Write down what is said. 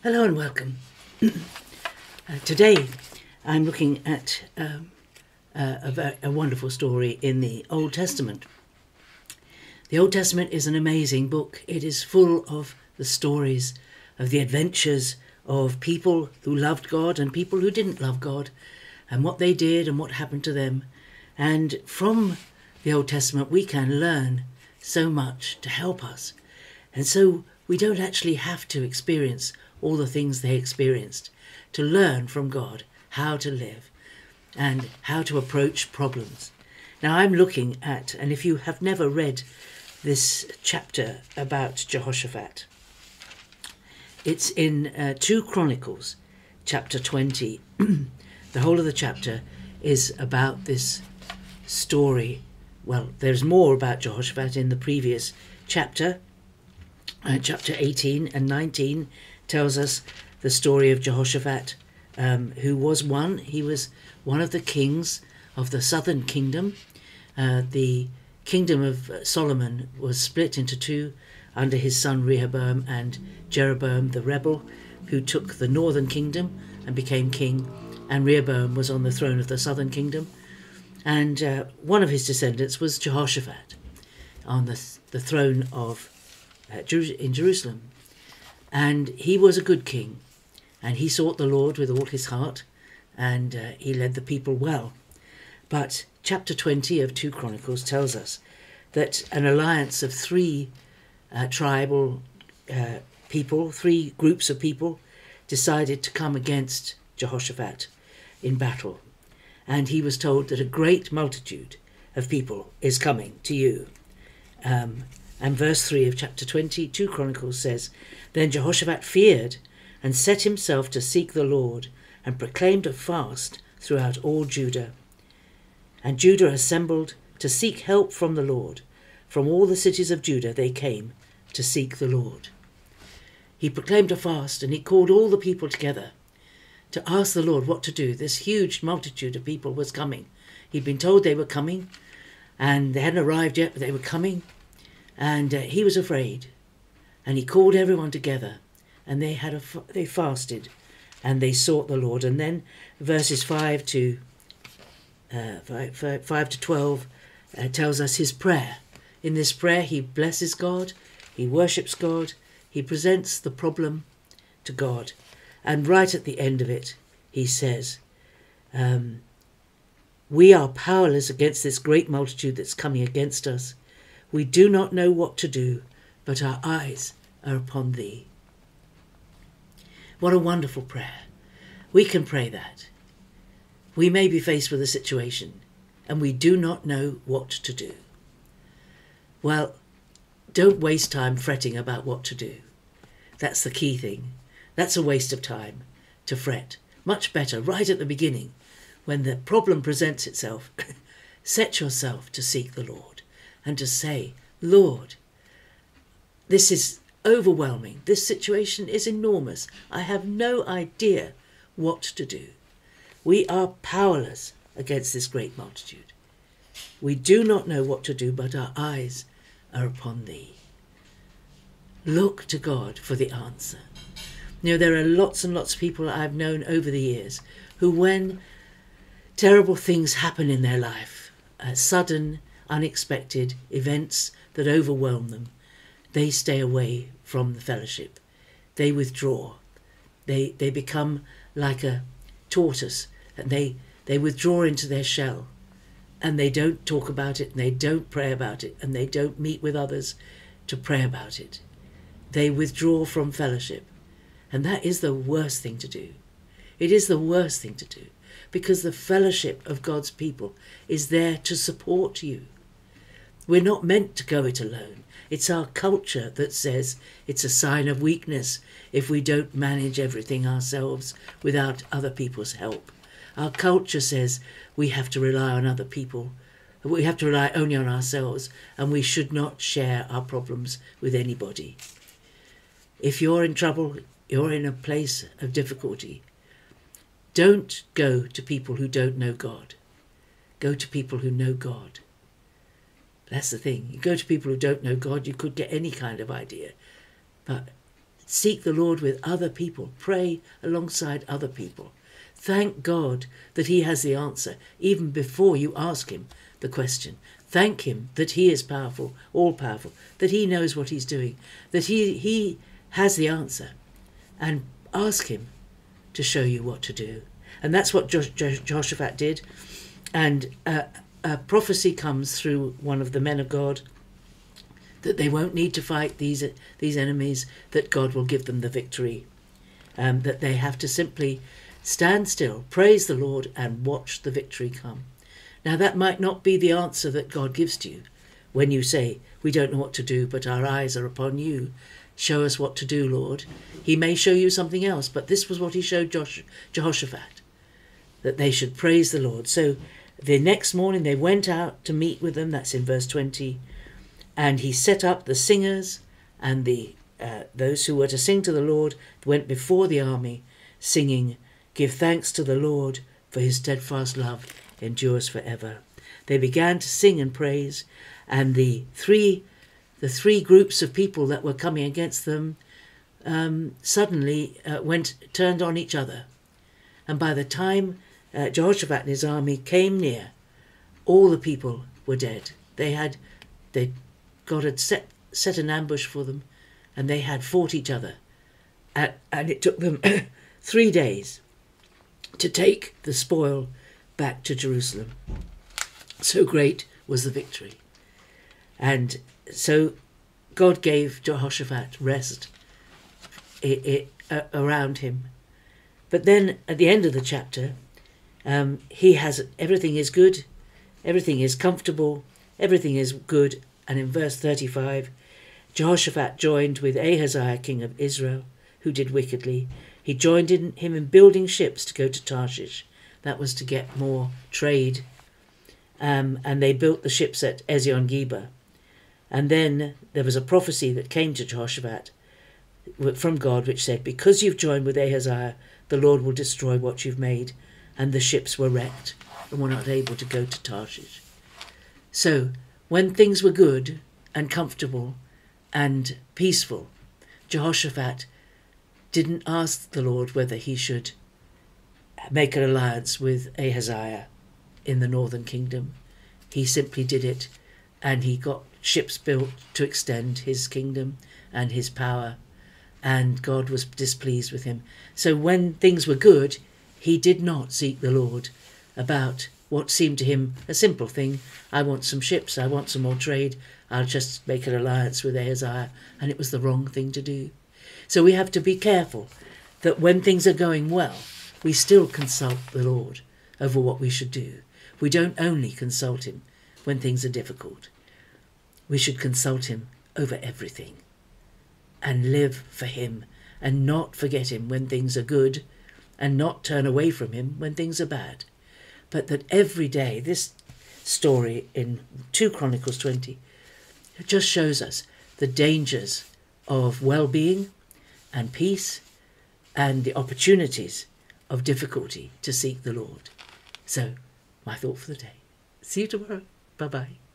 Hello and welcome. Today I'm looking at a wonderful story in the Old Testament. The Old Testament is an amazing book. It is full of the stories of the adventures of people who loved God and people who didn't love God, and what they did and what happened to them. And from the Old Testament we can learn so much to help us. And so we don't actually have to experience all the things they experienced to learn from God how to live and how to approach problems. Now I'm looking at, and if you have never read this chapter about Jehoshaphat, it's in 2 Chronicles chapter 20. The whole of the chapter is about this story. Well, there's more about Jehoshaphat in the previous chapter. Chapter 18 and 19 tells us the story of Jehoshaphat, who was one. He was one of the kings of the southern kingdom. The kingdom of Solomon was split into two under his son Rehoboam and Jeroboam the rebel, who took the northern kingdom and became king, and Rehoboam was on the throne of the southern kingdom. And one of his descendants was Jehoshaphat on the throne of in Jerusalem. And he was a good king, and he sought the Lord with all his heart, and he led the people well. But chapter 20 of 2 Chronicles tells us that an alliance of three tribal people, three groups of people, decided to come against Jehoshaphat in battle. And he was told that a great multitude of people is coming to you. And verse 3 of chapter 20, 2 Chronicles says, "Then Jehoshaphat feared and set himself to seek the Lord and proclaimed a fast throughout all Judah. And Judah assembled to seek help from the Lord. From all the cities of Judah they came to seek the Lord." He proclaimed a fast, and he called all the people together to ask the Lord what to do. This huge multitude of people was coming. He'd been told they were coming, and they hadn't arrived yet, but they were coming. And he was afraid, and he called everyone together, and they fasted, and they sought the Lord. And then verses 5 to 12 tells us his prayer. In this prayer, he blesses God, he worships God, he presents the problem to God, and right at the end of it, he says, "We are powerless against this great multitude that's coming against us. We do not know what to do, but our eyes are upon thee." What a wonderful prayer. We can pray that. We may be faced with a situation and we do not know what to do. Well, don't waste time fretting about what to do. That's the key thing. That's a waste of time to fret. Much better, right at the beginning, when the problem presents itself, set yourself to seek the Lord. And to say, "Lord, this is overwhelming. This situation is enormous. I have no idea what to do. We are powerless against this great multitude. We do not know what to do, but our eyes are upon thee." Look to God for the answer. You know, there are lots and lots of people I've known over the years who, when terrible things happen in their life, sudden unexpected events that overwhelm them, they stay away from the fellowship. They withdraw. They become like a tortoise, and they withdraw into their shell, and they don't talk about it, and they don't pray about it, and they don't meet with others to pray about it. They withdraw from fellowship, and that is the worst thing to do. It is the worst thing to do, because the fellowship of God's people is there to support you. We're not meant to go it alone. It's our culture that says it's a sign of weakness if we don't manage everything ourselves without other people's help. Our culture says we have to rely on other people. We have to rely only on ourselves, and we should not share our problems with anybody. If you're in trouble, you're in a place of difficulty, don't go to people who don't know God. Go to people who know God. That's the thing. You go to people who don't know God, you could get any kind of idea. But Seek the Lord with other people. Pray alongside other people. Thank God that he has the answer even before you ask him the question. Thank him that he is powerful, all powerful, that he knows what he's doing, that he has the answer, and ask him to show you what to do. And that's what Jehoshaphat did. And a prophecy comes through one of the men of God that they won't need to fight these enemies, that God will give them the victory, that they have to simply stand still, praise the Lord, and watch the victory come. Now, that might not be the answer that God gives to you when you say, we don't know what to do, but our eyes are upon you. Show us what to do, Lord. He may show you something else, but this was what he showed Jehoshaphat, that they should praise the Lord. So the next morning they went out to meet with them. That's in verse 20. And he set up the singers, and those who were to sing to the Lord went before the army, singing, Give thanks to the Lord, for his steadfast love endures forever. They began to sing and praise, and the three groups of people that were coming against them suddenly turned on each other. And by the time Jehoshaphat and his army came near, all the people were dead. God had set an ambush for them, and they had fought each other. And it took them 3 days to take the spoil back to Jerusalem. So great was the victory. And so God gave Jehoshaphat rest around him. But then at the end of the chapter, he has everything is good, everything is comfortable, everything is good. And in verse 35, Jehoshaphat joined with Ahaziah, king of Israel, who did wickedly. He joined him in building ships to go to Tarshish. That was to get more trade. And they built the ships at Ezion-Geber. And then there was a prophecy that came to Jehoshaphat from God, which said, because you've joined with Ahaziah, the Lord will destroy what you've made. And the ships were wrecked and were not able to go to Tarshish. So when things were good and comfortable and peaceful, Jehoshaphat didn't ask the Lord whether he should make an alliance with Ahaziah in the northern kingdom. He simply did it, and he got ships built to extend his kingdom and his power, and God was displeased with him. So when things were good, he did not seek the Lord about what seemed to him a simple thing. I want some ships, I want some more trade, I'll just make an alliance with Ahaziah. And it was the wrong thing to do. So we have to be careful that when things are going well, we still consult the Lord over what we should do. We don't only consult him when things are difficult. We should consult him over everything and live for him and not forget him when things are good and not turn away from him when things are bad. But that every day, this story in 2 Chronicles 20, it just shows us the dangers of well-being and peace and the opportunities of difficulty to seek the Lord. So, my thought for the day. See you tomorrow. Bye-bye.